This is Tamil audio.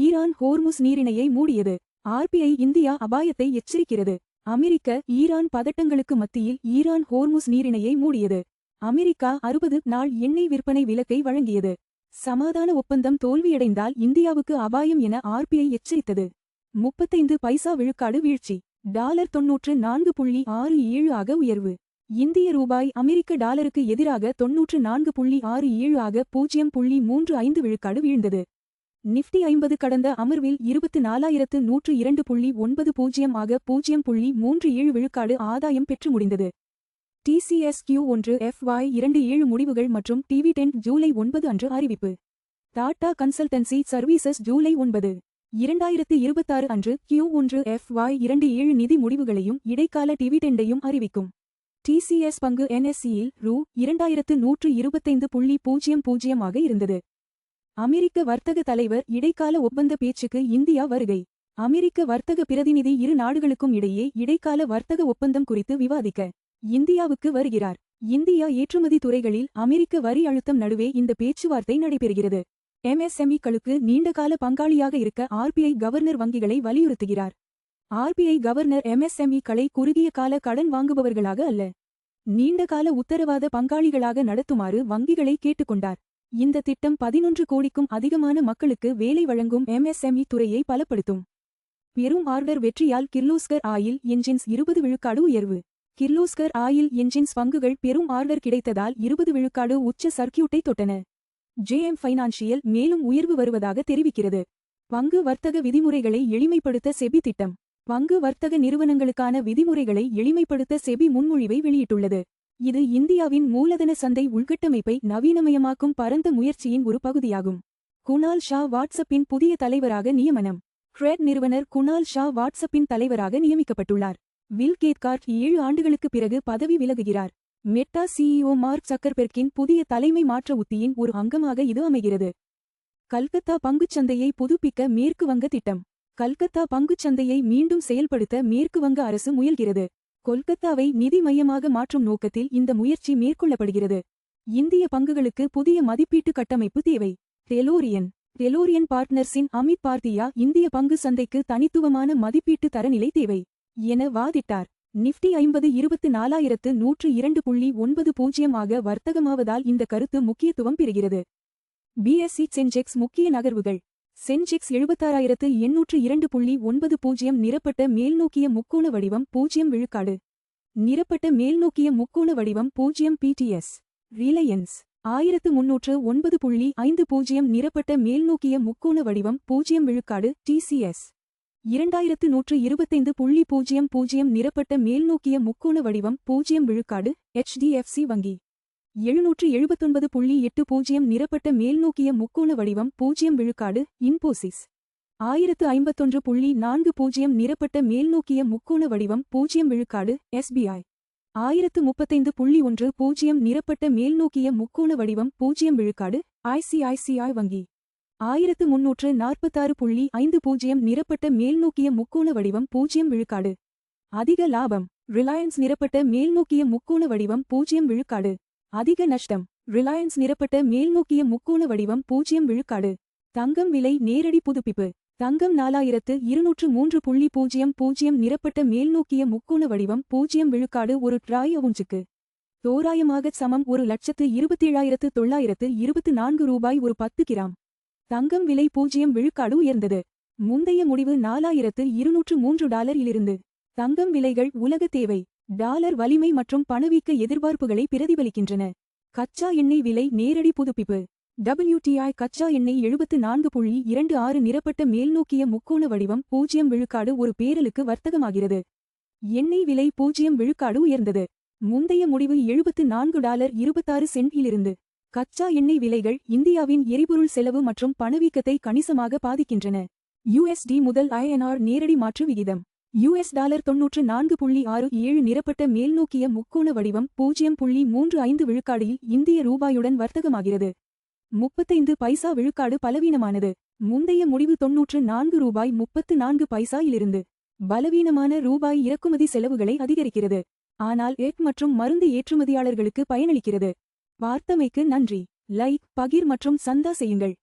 ஈரான் ஹோர்முஸ் நீரிணையை மூடியது. RBI இந்தியா அபாயத்தை எச்சரிக்கிறது. அமெரிக்க ஈரான் பதட்டங்களுக்கு மத்தியில் ஈரான் ஹோர்முஸ் நீரிணையை மூடியது. அமெரிக்கா 60 நாள் எண்ணெய் விற்பனை விலக்கை வழங்கியது. சமாதான ஒப்பந்தம் தோல்வியடைந்தால் இந்தியாவுக்கு அபாயம் என RBI எச்சரித்தது. 35 பைசா விழுக்காடு வீழ்ச்சி. $94.67 ஆக உயர்வு. இந்திய ரூபாய் அமெரிக்க டாலருக்கு எதிராக 94.67 ஆக 0.35 விழுக்காடு வீழ்ந்தது. நிஃப்டி 50 கடந்த அமர்வில் 24,102.90 ஆக 0.37 விழுக்காடு ஆதாயம் பெற்று முடிந்தது. TCS Q1 FY27 முடிவுகள் மற்றும் TV10 ஜூலை 9 அன்று அறிவிப்பு. டாடா கன்சல்டன்சி சர்வீசஸ் ஜூலை 9, 2026 அன்று Q1 FY27 நிதி முடிவுகளையும் இடைக்கால டிவிடெண்டையும் அறிவிக்கும். TCS பங்கு NSE-யில் ரூ. 2125.00 ஆக இருந்தது. அமெரிக்க வர்த்தக தலைவர் இடைக்கால ஒப்பந்த பேச்சுக்கு இந்தியா வருகை. அமெரிக்க வர்த்தக பிரதிநிதி இரு நாடுகளுக்கும் இடையே இடைக்கால வர்த்தக ஒப்பந்தம் குறித்து விவாதிக்க இந்தியாவுக்கு வருகிறார். இந்தியா ஏற்றுமதி துறைகளில் அமெரிக்க வரி அழுத்தம் நடுவே இந்த பேச்சுவார்த்தை நடைபெறுகிறது. MSME-க்களுக்கு நீண்டகால பங்காளியாக இருக்க RBI கவர்னர் வங்கிகளை வலியுறுத்துகிறார். RBI கவர்னர் MSME-க்களை குறுகிய கால கடன் வாங்குபவர்களாக அல்ல, நீண்டகால உத்தரவாத பங்காளிகளாக நடத்துமாறு வங்கிகளை கேட்டுக்கொண்டார். இந்த திட்டம் 11 கோடிக்கும் அதிகமான மக்களுக்கு வேலை வழங்கும் MSME துறையை பலப்படுத்தும். பெரும் ஆர்டர் வெற்றியால் கிர்லோஸ்கர் ஆயில் என்ஜின்ஸ் 20 விழுக்காடு உயர்வு. கிர்லோஸ்கர் ஆயில் என்ஜின்ஸ் பங்குகள் பெரும் ஆர்டர் கிடைத்ததால் 20 விழுக்காடு உச்ச சர்க்கியூட்டை தொட்டன. JM ஃபைனான்சியல் மேலும் உயர்வு வருவதாக தெரிவிக்கிறது. பங்கு வர்த்தக விதிமுறைகளை எளிமைப்படுத்த செபி திட்டம். பங்கு வர்த்தக நிறுவனங்களுக்கான விதிமுறைகளை எளிமைப்படுத்த செபி முன்மொழிவை வெளியிட்டுள்ளது. இது இந்தியாவின் மூலதன சந்தை உள்கட்டமைப்பை நவீனமயமாக்கும் பரந்த முயற்சியின் ஒரு பகுதியாகும். குணால் ஷா வாட்ஸ்அப்பின் புதிய தலைவராக நியமனம். ட்ரெட் நிறுவனர் குணால் ஷா வாட்ஸ்அப்பின் தலைவராக நியமிக்கப்பட்டுள்ளார். வில் கேத்கார்ட் 7 ஆண்டுகளுக்கு பிறகு பதவி விலகுகிறார். மெட்டா CEO மார்க் சக்கர்பெர்க்கின் புதிய தலைமை மாற்ற உத்தியின் ஒரு அங்கமாக இது அமைகிறது. கல்கத்தா பங்குச்சந்தையை புதுப்பிக்க மேற்கு வங்க திட்டம். கல்கத்தா பங்குச்சந்தையை மீண்டும் செயல்படுத்த மேற்கு வங்க அரசு முயல்கிறது. கொல்கத்தாவை நிதி மையமாக மாற்றும் நோக்கத்தில் இந்த முயற்சி மேற்கொள்ளப்படுகிறது. இந்திய பங்குகளுக்கு புதிய மதிப்பீட்டு கட்டமைப்பு தேவை. டெலோரியன் பார்ட்னர்ஸின் அமித் பார்த்தியா இந்திய பங்கு சந்தைக்கு தனித்துவமான மதிப்பீட்டு தரநிலை தேவை என வாதிட்டார். நிஃப்டி 50 24,102.90 ஆக வர்த்தகமாவதால் இந்த கருத்து முக்கியத்துவம் பெறுகிறது. BSE சென்செக்ஸ் முக்கிய நகர்வுகள். சென்செக்ஸ் 76,802.90 நிரப்பட்ட மேல்நோக்கிய முக்கோண வடிவம் 0 விழுக்காடு. நிரப்பட்ட மேல்நோக்கிய முக்கோண வடிவம் 0 PTS. ரிலையன்ஸ் 1309.50 நிரப்பட்ட மேல்நோக்கிய முக்கோண வடிவம் 0 விழுக்காடு. TCS 2125.00 நிரப்பட்ட மேல்நோக்கிய முக்கோண வடிவம் 0 விழுக்காடு. HDFC வங்கி 779.80 நிரப்பட்ட மேல்நோக்கிய முக்கோண வடிவம் 0 விழுக்காடு. இன்போசிஸ் 1051.40 நிரப்பட்ட மேல்நோக்கிய முக்கோண வடிவம் 0 விழுக்காடு. SBI 1035.10 நிரப்பட்ட மேல்நோக்கிய முக்கோண வடிவம் 0 விழுக்காடு. ICICI வங்கி 1346.50 நிரப்பட்ட மேல்நோக்கிய முக்கோண வடிவம் 0 விழுக்காடு. அதிக லாபம். ரிலையன்ஸ் நிரப்பட்ட மேல்நோக்கிய முக்கோண வடிவம் 0 விழுக்காடு. அதிக நஷ்டம். ரிலையன்ஸ் நிரப்பட்ட மேல்நோக்கிய முக்கோண வடிவம் 0 விழுக்காடு. தங்கம் விலை நேரடி புதுப்பிப்பு. தங்கம் 4203.00 நிரப்பட்ட மேல்நோக்கிய முக்கோண வடிவம் 0 விழுக்காடு. ஒரு ட்ராய் அவுன்ஸுக்கு தோராயமாக சமம் 1,27,924 ரூபாய். ஒரு 10 கிராம் தங்கம் விலை 0 விழுக்காடு உயர்ந்தது. முந்தைய முடிவு $4,203 இலிருந்து. தங்கம் விலைகள் உலக தேவை. டாலர் வலிமை மற்றும் பணவீக்க எதிர்பார்ப்புகளை பிரதிபலிக்கின்றன. கச்சா எண்ணெய் விலை நேரடி புதுப்பிப்பு. WTI கச்சா எண்ணெய் 74.26 நிரப்பட்ட மேல்நோக்கிய முக்கோண வடிவம் 0 விழுக்காடு. ஒரு பேரலுக்கு வர்த்தகமாகிறது. எண்ணெய் விலை 0 விழுக்காடு உயர்ந்தது. முந்தைய முடிவு $74.26 இலிருந்து. கச்சா எண்ணெய் விலைகள் இந்தியாவின் எரிபொருள் செலவு மற்றும் பணவீக்கத்தை கணிசமாக பாதிக்கின்றன. USD முதல் INR நேரடி மாற்று விகிதம். $94.67 நிரப்பட்ட மேல்நோக்கிய முக்கோண வடிவம் 0.35 விழுக்காடில் இந்திய ரூபாயுடன் வர்த்தகமாகிறது. 35 பைசா விழுக்காடு பலவீனமானது. முந்தைய முடிவு $94.34 இலிருந்து. பலவீனமான ரூபாய் இறக்குமதி செலவுகளை அதிகரிக்கிறது. ஆனால் மற்றும் மருந்து ஏற்றுமதியாளர்களுக்கு பயனளிக்கிறது. பார்த்தமைக்கு நன்றி. லைக், பகிர் மற்றும் சந்தா செய்யுங்கள்.